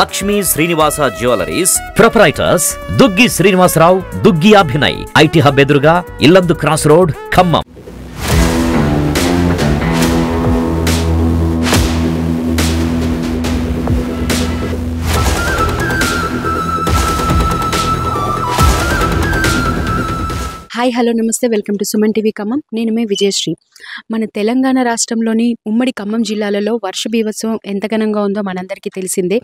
Lakshmi Srinivasa jewelleries proprietors Duggi Srinivasarao, Duggi Abhinay, IT hub ఎదురుగా Yellandu cross road, Khammam. Hi hello నమస్తే, welcome to Suman TV Khammam. నేను మీ విజయశ్రీ. మన తెలంగాణ రాష్ట్రంలోని ఉమ్మడి ఖమ్మం జిల్లాలలో వర్ష బీభత్సం ఎంత ఘనంగా ఉందో మనందరికీ తెలిసిందే.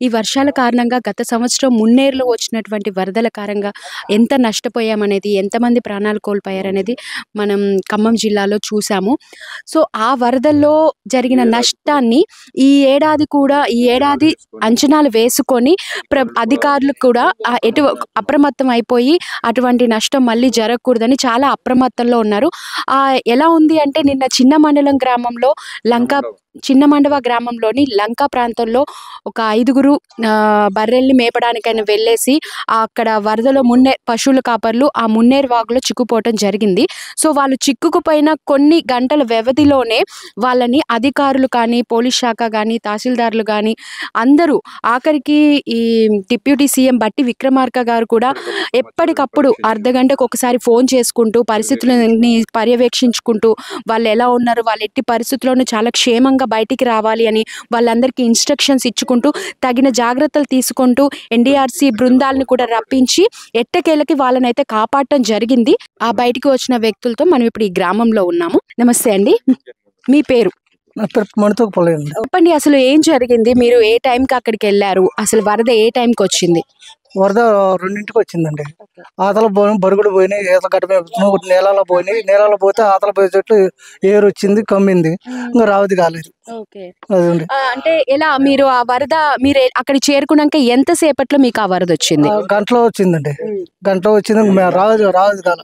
ఈ వర్షాల కారణంగా గత సంవత్సరం మున్నేరులో వచ్చినటువంటి వరదల కారణంగా ఎంత నష్టపోయామనేది, ఎంతమంది ప్రాణాలు కోల్పోయారనేది మనం ఖమ్మం జిల్లాలో చూసాము. సో ఆ వరదల్లో జరిగిన నష్టాన్ని ఈ ఏడాది అంచనాలు వేసుకొని అధికారులు కూడా అప్రమత్తం అయిపోయి అటువంటి నష్టం మళ్ళీ జరగకూడదని చాలా అప్రమత్తంలో ఉన్నారు. ఎలా ఉంది అంటే, నిన్న చిన్న మండవ గ్రామంలోని లంకా ప్రాంతంలో ఒక 5గురు బర్రెల్ని మేపడానికైనా వెళ్ళేసి అక్కడ వరదలో పశువుల కాపర్లు ఆ మున్నేరు వాగులో చిక్కుపోవటం జరిగింది. సో వాళ్ళు చిక్కుకుపోయిన కొన్ని గంటల వ్యవధిలోనే వాళ్ళని అధికారులు కానీ, పోలీస్ శాఖ కానీ, తహసీల్దార్లు కానీ అందరూ, ఆఖరికి ఈ డిప్యూటీ సీఎం బట్టి విక్రమార్క గారు కూడా ఎప్పటికప్పుడు అర్ధగంటకు ఒకసారి ఫోన్ చేసుకుంటూ పరిస్థితులని పర్యవేక్షించుకుంటూ వాళ్ళు ఎలా ఉన్నారు, వాళ్ళు ఎట్టి పరిస్థితుల్లోనూ చాలా క్షేమంగా బయటికి రావాలి అని వాళ్ళందరికీ ఇన్స్ట్రక్షన్స్ ఇచ్చుకుంటూ తగిన జాగ్రత్తలు తీసుకుంటూ ఎన్డీఆర్సీ బృందాలను కూడా రప్పించి ఎట్టకేలకి వాళ్ళనైతే కాపాడటం జరిగింది. ఆ బయటికి వచ్చిన వ్యక్తులతో మనం ఇప్పుడు ఈ గ్రామంలో ఉన్నాము. నమస్తే అండి, మీ పేరు చెప్పండి. అసలు ఏం జరిగింది? మీరు ఏ టైంకి అక్కడికి వెళ్ళారు? అసలు వరద ఏ టైంకి వచ్చింది? వరద 2ంటికి వచ్చిందండి. ఆతల బరుగుడు పోయినాయి, ఈత గట్ట నేలలో పోయినాయి. నేలలో పోతే ఆతల పోయే చెట్లు ఏరు వచ్చింది, కమ్మింది, ఇంకా రావది కాలేదు. అదండి. అంటే ఎలా మీరు ఆ వరద మీరు అక్కడ చేరుకున్నాక ఎంతసేపట్లో మీకు ఆ వరద వచ్చింది? గంటలో వచ్చిందండి. గంటలో వచ్చింది, రావది కాల.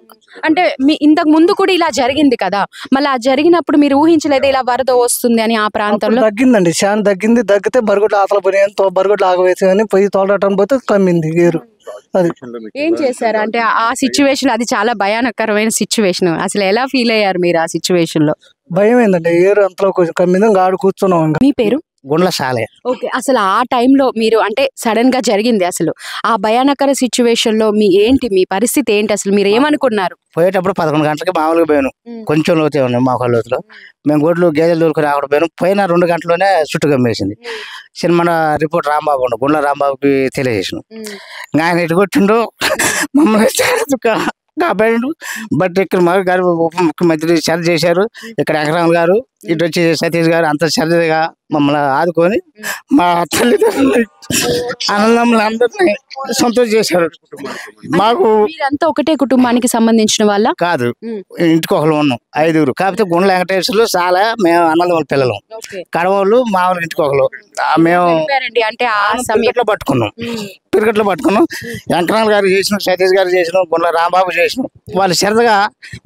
అంటే మీ ఇంతకు ముందు కూడా ఇలా జరిగింది కదా, మళ్ళీ ఆ జరిగినప్పుడు మీరు ఊహించలేదు ఇలా వరద వస్తుంది అని? ఆ ప్రాంతంలో తగ్గిందండి, చాలా తగ్గింది. తగ్గితే బరుగుడ్లు ఆతల పోయినాయి, బరుగుడ్లు ఆగవేసి అని పోయి తోలటం పోతే కమ్మింది ఏరు. అది ఏం చేశారు అంటే ఆ సిచ్యువేషన్? అది చాలా భయానకరమైన సిచ్యువేషన్. అసలు ఎలా ఫీల్ అయ్యారు మీరు ఆ సిచ్యువేషన్ లో? భయం ఏందండి, ఏరు అంతలో కొంచెం కమ్మింది, ఆడు కూర్చున్నాం. మీ పేరు? గుండ్ల సాలే. ఓకే. అసలు ఆ టైంలో మీరు అంటే సడన్ గా జరిగింది, అసలు ఆ భయానకర సిచ్యువేషన్ లో మీ పరిస్థితి ఏంటి? అసలు మీరు ఏమనుకున్నారు? పోయేటప్పుడు 11 గంటలకి మామూలుగా పోయాను, కొంచెం లోతే ఉన్నాయి మా లోతులో. మేము గొడ్లు గేదెలు దొరుకుని అక్కడ పోయాను. పోయిన 2 గంటలోనే చుట్టు కమ్మేసింది. సినిమా రిపోర్ట్ రాంబాబు ఉండు, గుండ్ల రాంబాబుకి తెలియజేసాను. ఆయన ఇటు కొట్టిండు, మమ్మల్ని కాపాడు. బట్ ఇక్కడ గారు ఉప ముఖ్యమంత్రి చర్చ చేశారు. ఇక్కడ వెంకటరామ గారు, ఇటు వచ్చి సతీష్ గారు అంత చర్చగా మమ్మల్ని ఆదుకొని మా తల్లిదండ్రులు అన్నదమ్ములు అందరినీ సంతోషం చేశారు. మాకు మీరంతా ఒకటే కుటుంబానికి సంబంధించిన వాళ్ళ కాదు, ఇంటికి ఒకరు ఉన్నాం, 5గురు. కాకపోతే గుండ్ల వెంకటేశ్వర్లు చాలా మేము అన్నదమ్ముల పిల్లలు, కడవలు మామూలు ఇంటికి ఒకరు. మేము అంటే పిరిగట్లో పట్టుకున్నాం. వెంకటరామ గారు చేసిన, సతీష్ గారు చేసిన, గుండ్ల రాంబాబు చేసిన, వాళ్ళు సరదాగా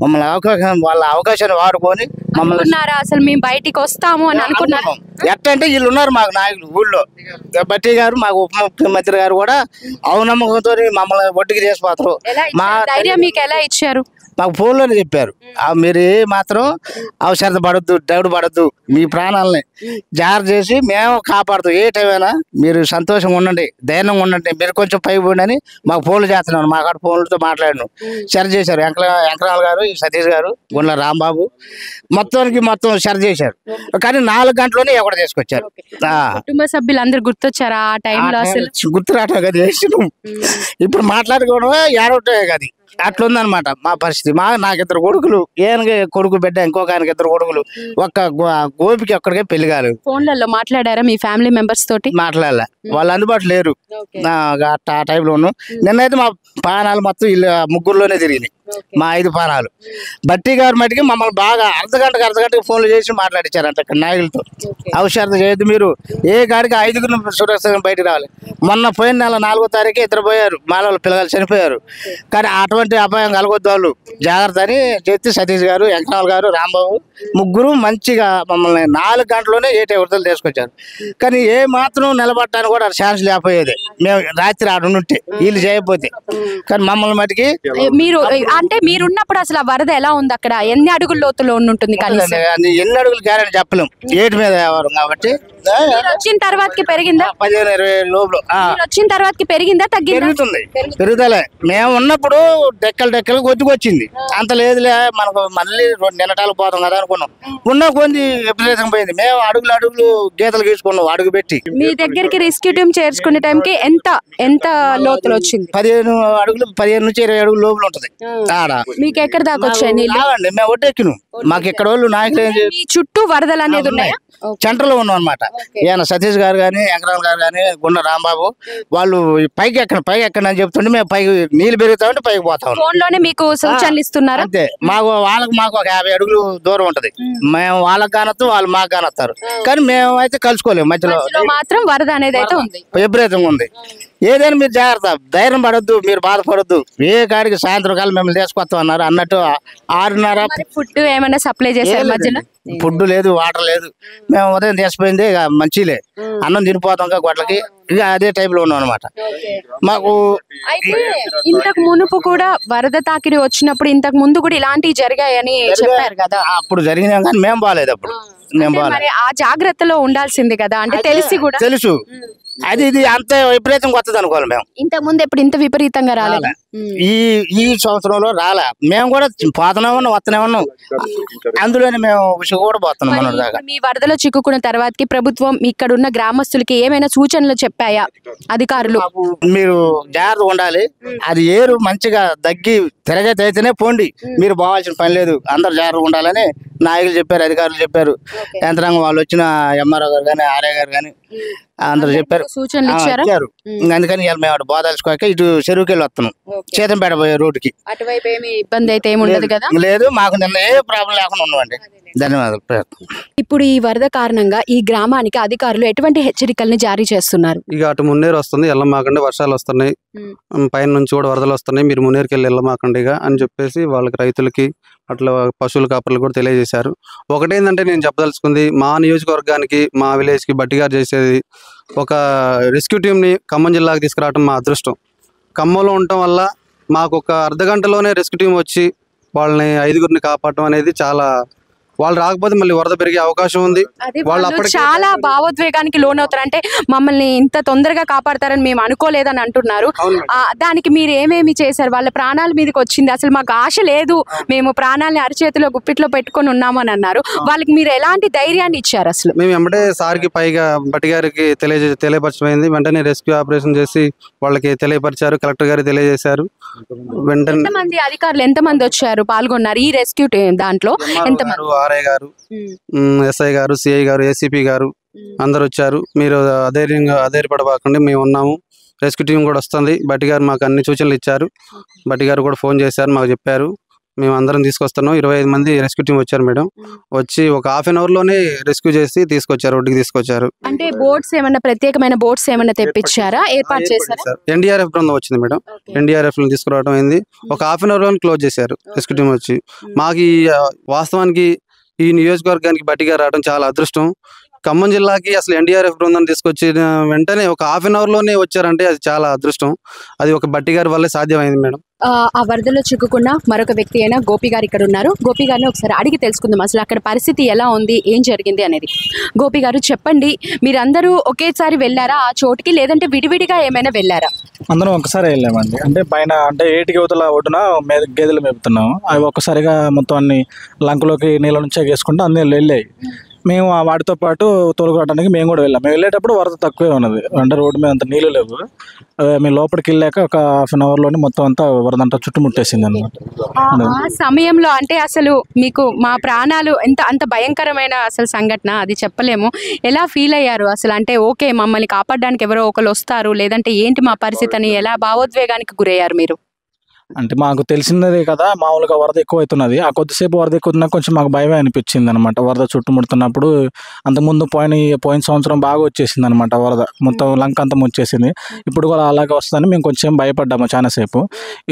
మమ్మల్ని వాళ్ళ అవకాశాన్ని వాడుకొని మమ్మల్ని అసలు మేము బయటికి వస్తాము అని అనుకున్నాం. ఎట్టంటే వీళ్ళు ఉన్నారు మాకు నాయకులు ఊళ్ళో. బట్టి గారు, మాకు ఉప ముఖ్యమంత్రి గారు కూడా అవునమ్మకంతో మమ్మల్ని ఒడ్డుకి చేసిపోతారు. మా ధైర్యం మీకు ఎలా ఇచ్చారు? మాకు ఫోన్లోనే చెప్పారు, మీరు మాత్రం అవసరం పడద్దు, డౌట్ పడద్దు, మీ ప్రాణాలని జాగ్రత్త చేసి మేము కాపాడుతాం. ఏ టైం అయినా మీరు సంతోషంగా ఉండండి, ధైర్యంగా ఉండండి, మీరు కొంచెం పై పోండి మాకు ఫోన్లు చేస్తున్నాను. మా కాడ ఫోన్లతో మాట్లాడాను, షేర్ చేశారు. వెంకటరామ గారు, సతీష్ గారు, గుండ్ల రాంబాబు మొత్తం షేర్ చేశారు. కానీ 4 గంటలోనే ఎక్కడ తీసుకొచ్చారు. కుటుంబ సభ్యులు అందరు గుర్తొచ్చారా ఆ టైంలో? అసలు గుర్తు రావటం కదా, ఇప్పుడు మాట్లాడుకోవడం ఏడవటమే కదా, అట్లుందనమాట మా పరిస్థితి. నాకు 2 కొడుకులు, ఏనగా కొడుకు బిడ్డ, ఇంకొక ఆయనకి 2 కొడుకులు. ఒక్క గోపికి ఒక్కడికే పెళ్లి కాలేదు. ఫోన్లలో మాట్లాడారా మీ ఫ్యామిలీ మెంబర్స్ తోటి? మాట్లాడలే, వాళ్ళు అందుబాటులో లేరు ఆ టైంలో ఉన్నాం. నిన్నైతే మా పానాలు మొత్తం ఇల్లు 3గురిలోనే తిరిగినాయి, మా 5 పానాలు. బట్టి గారు మటుకి మమ్మల్ని బాగా అర్ధగంటకి ఫోన్లు చేసి మాట్లాడించారంట ఇక్కడ నాయకులతో. అవసరం చేయొద్దు, మీరు ఏ గాడికి 5గురు సురక్షితంగా బయటకు రావాలి. మొన్న పోయిన నెల 4వ తారీఖు 2 పోయారు, మాలో పిల్లలు చనిపోయారు. కానీ అటువంటి అపాయం కలగొద్దు, వాళ్ళు జాగ్రత్త అని చెప్తే సతీష్ గారు, వెంకటరామ గారు, రాంబాబు 3గురు మంచిగా మమ్మల్ని 4 గంటలోనే 7 వరదలు తీసుకొచ్చారు. కానీ ఏ మాత్రం నిలబడటానికి కూడా ఛాన్స్ లేకపోయేది. మేము రాత్రి ఆడ ఉంటే వీళ్ళు చేయకపోతే. కానీ మమ్మల్ని మటుకి మీరు అంటే మీరున్నప్పుడు అసలు ఆ వరద ఎలా ఉంది అక్కడ? ఎన్ని అడుగుల లోతులో ఉంటుంది కనీసం? ఎన్ని అడుగులు గ్యారెంటీ చెప్పలేం, ఏటి మీద వ్యవహారం కాబట్టి. మీరు వచ్చిన తర్వాతకి పెరిగిందా? 15-20 లోపల వచ్చిన తర్వాతకి పెరిగిందా తగ్గిందా? పెరుగుతుంది, పెరుగుదలే. మేము ఉన్నప్పుడు డెక్కలు కొద్దికొచ్చింది, అంత లేదులే మనకు మళ్ళీ నిన్నటాలకు పోతాం కదా అనుకున్నాం. ఉన్న కొన్ని విపరీతం పోయింది. మేము అడుగులు గీతలు గీసుకున్నాం అడుగు పెట్టి. మీ దగ్గరికి రెస్క్యూ టీమ్ చేర్చుకునే టైంకి ఎంత లోతులు వచ్చింది? 15 నుంచి 20 అడుగులు లోపల ఉంటది ఆడ. మీకు ఎక్కడ దాకా వచ్చాయి నీళ్ళు? మేము ఒట్టెక్కిను, మాకు ఇక్కడ వాళ్ళు నాయకులు చుట్టూ వరదలు అనేది ఉన్నాయా? సెంటర్ లో ఉన్నాం అనమాట. ఈయన సతీష్ గారు గాని, వెంకటరామ గారు గాని, గుండ రాంబాబు వాళ్ళు పైకి ఎక్కడ అని చెప్తుంటే మేము పైకి నీళ్ళు పెరుగుతామంటే పైకి పోతాం. ఫోన్ లోనే మీకు సూచనలు ఇస్తున్నారు? అంతే. మాకు ఒక 50 అడుగులు దూరం ఉంటది. మేము వాళ్ళకి కానొస్తాం, వాళ్ళు మాకు కానొస్తారు. కానీ మేము అయితే కలుసుకోలేము, మధ్యలో మాత్రం వరద అనేది అయితే ఉంది, విపరీతంగా ఉంది. ఏదైనా మీరు జాగ్రత్త, ధైర్యం పడొద్దు, మీరు బాధపడొద్దు. ఏ కాడికి సాయంత్రం కాలం మిమ్మల్ని తీసుకొస్తాం అన్నారు అన్నట్టు 6:30. ఫుడ్ ఏమైనా సప్లై చేశారు మధ్యలో? ఫుడ్ లేదు, వాటర్ లేదు. మేము ఉదయం తీసిపోయింది ఇక మంచిలే, అన్నం తినిపోతాం గొడ్లకి. ఇక అదే టైప్ లో ఉన్నాం అనమాట. మాకు అయితే ఇంతకు మునుపు కూడా వరద తాకిడి వచ్చినప్పుడు ఇంతకు ముందు కూడా ఇలాంటివి జరిగాయని చెప్పారు కదా. అప్పుడు జరిగినాం కానీ మేము బాగాలేదు అప్పుడు. మరి ఆ జాగ్రత్తలో ఉండాల్సింది కదా, అంటే తెలిసి కూడా. తెలుసు, అది ఇది అంత విపరీతంగా వస్తుంది అనుకోవాలి. మేము ఇంతకు ముందు ఎప్పుడు ఇంత విపరీతంగా రాలేదు. ఈ సంవత్సరంలో రాలే. మేము కూడా పోతూనే ఉన్నాం, వస్తూనే ఉన్నాం. అందులోనే మేము కూడా పోతున్నాం. మీ వరదలో చిక్కుకున్న తర్వాతకి ప్రభుత్వం ఇక్కడ ఉన్న గ్రామస్తులకి ఏమైనా సూచనలు చెప్పాయా అధికారులు? మీరు జాగ్రత్తగా ఉండాలి, అది ఏరు మంచిగా దగ్గి తిరగతి అయితేనే పోండి, మీరు పోవాల్సిన పని లేదు, అందరు జాగ్రత్తగా ఉండాలని నాయకులు చెప్పారు, అధికారులు చెప్పారు. యంత్రాంగం వాళ్ళు వచ్చిన ఎంఆర్ఓ గారు కానీ, ఆర్ఏ గారు కానీ అందరు చెప్పారు, సూచనలు ఇచ్చారు. అందుకని మేము అటు బోదాల్చుకోక ఇటు చెరువుకి వెళ్ళి వస్తున్నాం, చేతంపేట పోయే రోడ్డుకి. అటువైపు ఏమి ఇబ్బంది అయితే ఏమి ఉండదు కదా? లేదు, మాకు నిన్న ఏ ప్రాబ్లం లేకుండా ఉన్నామండి. ధన్యవాదాలు. ఇప్పుడు ఈ వరద కారణంగా ఈ గ్రామానికి అధికారులు ఎటువంటి హెచ్చరికలను జారీ చేస్తున్నారు? ఇక అటు మున్నేరు వస్తుంది, వెళ్ళమాకండి, వర్షాలు వస్తున్నాయి, పైన నుంచి కూడా వరదలు వస్తున్నాయి, మీరు మున్నేరుకి వెళ్ళమాకండి అని చెప్పేసి వాళ్ళకి, రైతులకి, అట్లా పశువుల కాపర్లు కూడా తెలియజేశారు. ఒకటేంటంటే నేను చెప్పదలుచుకుంది, మా నియోజకవర్గానికి, మా విలేజ్కి బట్టిగారు చేసేది ఒక రెస్క్యూ టీంని ఖమ్మం జిల్లాకు తీసుకురావడం మా అదృష్టం. ఖమ్మంలో ఉండటం వల్ల మాకు ఒక అర్ధగంటలోనే రెస్క్యూ టీం వచ్చి వాళ్ళని 5గురిని కాపాడటం అనేది చాలా, వాళ్ళు రాకపోతే మళ్ళీ వరద పెరిగే అవకాశం ఉంది. వాళ్ళు చాలా భావోద్వేగానికి లోనవుతారు. అంటే మమ్మల్ని ఇంత తొందరగా కాపాడతారని మేము అనుకోలేదని అంటున్నారు. దానికి మీరు ఏమేమి చేశారు? వాళ్ళ ప్రాణాల మీదకి వచ్చింది, అసలు మాకు ఆశ లేదు, మేము ప్రాణాలని అరచేతిలో గుప్పిట్లో పెట్టుకొని ఉన్నామని అన్నారు. వాళ్ళకి మీరు ఎలాంటి ధైర్యాన్ని ఇచ్చారు? అసలు మేము వెంబడే సార్కి పైగా బట్టి గారికి తెలియపరచమైంది. వెంటనే రెస్క్యూ ఆపరేషన్ చేసి వాళ్ళకి తెలియపరిచారు, కలెక్టర్ గారికి తెలియజేశారు. వెంటనే ఎంతమంది అధికారులు ఎంతమంది వచ్చారు, పాల్గొన్నారు ఈ రెస్క్యూ దాంట్లో? ఎంతమంది? ఆర్ఐ గారు, ఎస్ఐ గారు, సిఐ గారు, ఏసీపీ గారు అందరు వచ్చారు. మీరు అధైర్యపడబాకండి, మేము ఉన్నాము, రెస్క్యూ టీం కూడా వస్తుంది. బట్టి గారు మాకు అన్ని సూచనలు ఇచ్చారు. బట్టి గారు కూడా ఫోన్ చేశారు, మాకు చెప్పారు, మేము అందరం తీసుకొస్తున్నాం. 25 మంది రెస్క్యూ టీం వచ్చారు మేడం. వచ్చి ఒక ½ అవర్ లోనే రెస్క్యూ చేసి తీసుకొచ్చారు, ఒడ్డుకి తీసుకొచ్చారు. అంటే బోట్స్ ఏమన్నా, ప్రత్యేకమైన బోట్స్ ఏమన్నా తెప్పించారా, ఏర్పాటు చేశారా? ఎన్డీఆర్ఎఫ్ బృందం వచ్చింది మేడం. ఎన్డీఆర్ఎఫ్ తీసుకురావడం అయింది. ఒక ½ అవర్ లో క్లోజ్ చేశారు రెస్క్యూ టీం వచ్చి. మాకు వాస్తవానికి ఈ నియోజకవర్గానికి బట్టిగా రావడం చాలా అదృష్టం. ఖమ్మం జిల్లాకి అసలు ఎన్డీఆర్ఎఫ్ బృందం తీసుకొచ్చిన వెంటనే ఒక ½ అవర్ లోనే వచ్చారంటే అది చాలా అదృష్టం. అది ఒక బట్టి గారి వల్లే సాధ్యమైంది మేడం. ఆ వరదలో చిక్కుకున్న మరొక వ్యక్తి అయినా గోపి గారు ఇక్కడ ఉన్నారు. గోపి గారిని ఒకసారి అడిగి తెలుసుకుందాం అసలు అక్కడ పరిస్థితి ఎలా ఉంది, ఏం జరిగింది అనేది. గోపి గారు చెప్పండి, మీరందరూ ఒకేసారి వెళ్ళారా ఆ చోటుకి, లేదంటే విడివిడిగా ఏమైనా వెళ్ళారా? అందరం ఒకసారి వెళ్ళామండి. అంటే పైన అంటే ఏటికి యువతల ఒడ్డున గేదెలు మేపుతున్నాము. అవి ఒక్కసారిగా మొత్తం అన్ని లంకలోకి నీళ్ళ నుంచే వేసుకుంటూ అన్ని వెళ్ళాయి. మేము వాటితో పాటు తోలుకోవడానికి మేము కూడా వెళ్ళాం. మేము వెళ్ళేటప్పుడు వరద తక్కువే ఉన్నది, అంటే రోడ్డు మీద అంత నీళ్ళు లేవు. మేము లోపలికి వెళ్ళాక ఒక ½ అవర్ లోనే మొత్తం అంతా వరద అంతా చుట్టుముట్టేసింది అనమాట. ఆ సమయంలో అంటే అసలు మీకు మా ప్రాణాలు అంత భయంకరమైన అసలు సంఘటన, అది చెప్పలేము. ఎలా ఫీల్ అయ్యారు అసలు? అంటే ఓకే మమ్మల్ని కాపాడడానికి ఎవరో ఒకరు వస్తారు, లేదంటే ఏంటి మా పరిస్థితి అని ఎలా భావోద్వేగానికి గురయ్యారు మీరు? అంటే మాకు తెలిసినదే కదా, మామూలుగా వరద ఎక్కువ అవుతున్నది. ఆ కొద్దిసేపు వరద ఎక్కువ కొంచెం మాకు భయమే అనిపించింది అనమాట. వరద చుట్టుముడుతున్నప్పుడు అంతకుముందు పోయిన సంవత్సరం బాగా వచ్చేసింది అనమాట వరద, మొత్తం లంక అంతా వచ్చేసింది. ఇప్పుడు కూడా అలాగే వస్తుందని మేము కొంచెం భయపడ్డాము చాలాసేపు.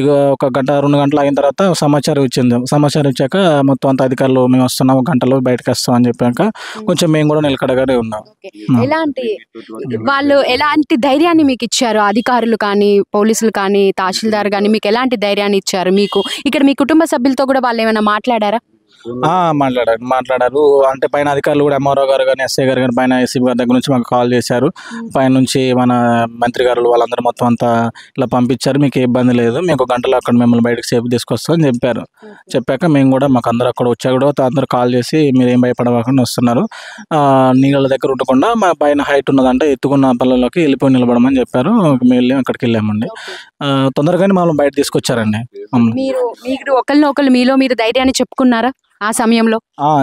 ఇక 1 గంట 2 గంటలు అయిన తర్వాత సమాచారం ఇచ్చింది. సమాచారం ఇచ్చాక మొత్తం అంత అధికారులు మేము వస్తున్నాం, 1 గంటలో బయటకు వస్తాం అని చెప్పాక కొంచెం మేము కూడా నిలకడగానే ఉన్నాం. ఎలాంటి ధైర్యాన్ని మీకు ఇచ్చారు అధికారులు కానీ, పోలీసులు కానీ, తహసీల్దార్ కానీ? మీకు ఎలాంటి ధైర్యాన్ని ఇచ్చారు? మీకు ఇక్కడ మీ కుటుంబ సభ్యులతో కూడా వాళ్ళు ఏమైనా మాట్లాడారా? మాట్లాడారు. అంటే పైన అధికారులు కూడా ఎంఆర్ఓ గారు కానీ, ఎస్ఐ గారు కానీ, పైన ఎస్సీ గారి దగ్గర నుంచి మాకు కాల్ చేశారు. పైన నుంచి మన మంత్రి గారు వాళ్ళందరూ మొత్తం అంతా ఇలా పంపించారు, మీకు ఏ ఇబ్బంది లేదు, మీకు 1 గంటలో అక్కడ మిమ్మల్ని బయటకు సేపు తీసుకొస్తామని చెప్పారు. చెప్పాక మేము కూడా మాకు అందరూ అక్కడ వచ్చా కూడా అందరూ కాల్ చేసి మీరు ఏం భయపడకుండా వస్తున్నారు, నీళ్ళ దగ్గర ఉండకుండా మా పైన హైట్ ఉన్నదంటే ఎత్తుకున్న పల్లెల్లోకి వెళ్ళిపోయి నిలబడమని చెప్పారు. మేము వెళ్ళి అక్కడికి వెళ్ళామండి. తొందరగానే మమ్మల్ని బయట తీసుకొచ్చారండి. మీరు ఒకళ్ళు మీలో మీరు ధైర్యాన్ని చెప్పుకున్నారా ఆ సమయంలో?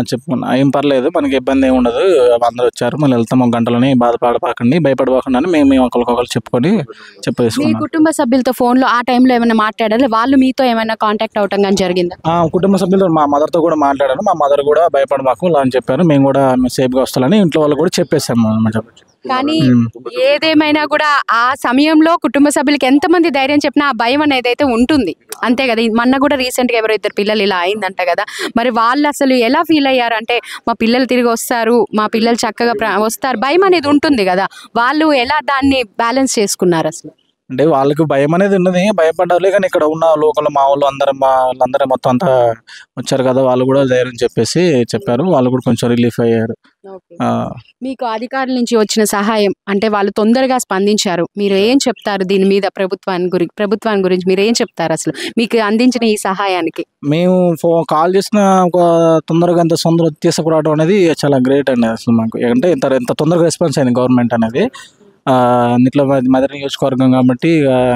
చెప్పుకున్నా, ఏం పర్లేదు, మనకి ఇబ్బంది ఏమి ఉండదు, అందరూ వచ్చారు, మళ్ళీ వెళ్తాం 1 గంటలోనే, బాధపడపాకండి, భయపడపాకండి అని మేము ఒకరికొకరు చెప్పుకొని చెప్పేసుకున్నాం. మీ కుటుంబ సభ్యులతో ఫోన్లో ఆ టైంలో ఏమైనా మాట్లాడారు? వాళ్ళు మీతో ఏమైనా కాంటాక్ట్ అవటం కానీ జరిగిందా? కుటుంబ సభ్యులతో మా మదర్తో కూడా మాట్లాడాను. మా మదర్ కూడా భయపడమాకు ఇలా అని చెప్పారు. మేము కూడా సేఫ్గా వస్తామని ఇంట్లో వాళ్ళు కూడా చెప్పేసాము అన్నమాట. కానీ ఏదేమైనా కూడా ఆ సమయంలో కుటుంబ సభ్యులకి ఎంతమంది ధైర్యం చెప్పినా ఆ భయం అనేది అయితే ఉంటుంది, అంతే కదా. మొన్న కూడా రీసెంట్గా ఎవరో 2 పిల్లలు ఇలా అయిందంట కదా, మరి వాళ్ళు అసలు ఎలా ఫీల్ అయ్యారు? అంటే మా పిల్లలు తిరిగి వస్తారు, మా పిల్లలు చక్కగా వస్తారు, భయం అనేది ఉంటుంది కదా, వాళ్ళు ఎలా దాన్ని బ్యాలెన్స్ చేసుకున్నారు అసలు? అంటే వాళ్ళకి భయం అనేది ఉన్నది, భయపడ్డారులే. కానీ ఇక్కడ ఉన్న లోకల్ మా వాళ్ళు వాళ్ళందరూ మొత్తం అంతా వచ్చారు కదా, వాళ్ళు కూడా ధైర్యం చెప్పారు. వాళ్ళు కూడా కొంచెం రిలీఫ్ అయ్యారు. మీకు అధికారుల నుంచి వచ్చిన సహాయం అంటే వాళ్ళు తొందరగా స్పందించారు, మీరు ఏం చెప్తారు దీని మీద? ప్రభుత్వాన్ని గురించి మీరు ఏం చెప్తారు అసలు మీకు అందించిన ఈ సహాయానికి? మేము కాల్ చేసిన తొందరగా ఎంత తీసుకురావడం అనేది చాలా గ్రేట్ అండి అసలు మాకు. అంటే ఎంత తొందరగా రెస్పాన్స్ అయింది గవర్నమెంట్ అనేది. ఇట్లా మదర్ నియోజకవర్గం కాబట్టి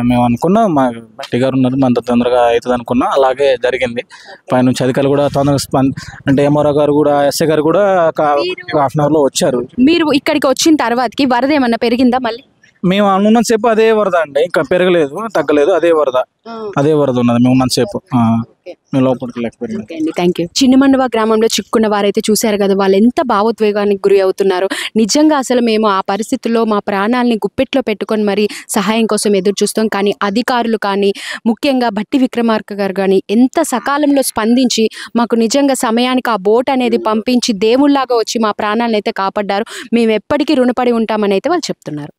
మేము అనుకున్నాం, మా బట్టి గారు ఉన్నారు, అంత తొందరగా అవుతుంది అనుకున్నాం, అలాగే జరిగింది. పైనుంచి అధికారులు కూడా తొందరగా అంటే ఎంఆర్ఓ గారు కూడా, ఎస్ఐ గారు కూడా 1/2 అవర్లో వచ్చారు. మీరు ఇక్కడికి వచ్చిన తర్వాతకి వరద ఏమన్నా పెరిగిందా? మళ్ళీ మేము ఉన్నంతసేపు అదే వరద అండి, ఇంకా పెరగలేదు, తగ్గలేదు, అదే వరద ఉన్నది మేము ఉన్నంతసేపు. Thank you. చిన్నమండవ గ్రామంలో చిక్కున్న వారైతే చూశారు కదా, వాళ్ళు ఎంత భావోద్వేగానికి గురి అవుతున్నారు. నిజంగా అసలు మేము ఆ పరిస్థితుల్లో మా ప్రాణాలని గుప్పెట్లో పెట్టుకొని మరి సహాయం కోసం ఎదురు చూస్తాం. కానీ అధికారులు కానీ, ముఖ్యంగా భట్టి విక్రమార్క గారు కానీ ఎంత సకాలంలో స్పందించి మాకు నిజంగా సమయానికి ఆ బోట్ అనేది పంపించి దేవుళ్లాగా వచ్చి మా ప్రాణాలను అయితే కాపాడ్డారు. మేము ఎప్పటికీ రుణపడి ఉంటామని అయితే వాళ్ళు చెప్తున్నారు.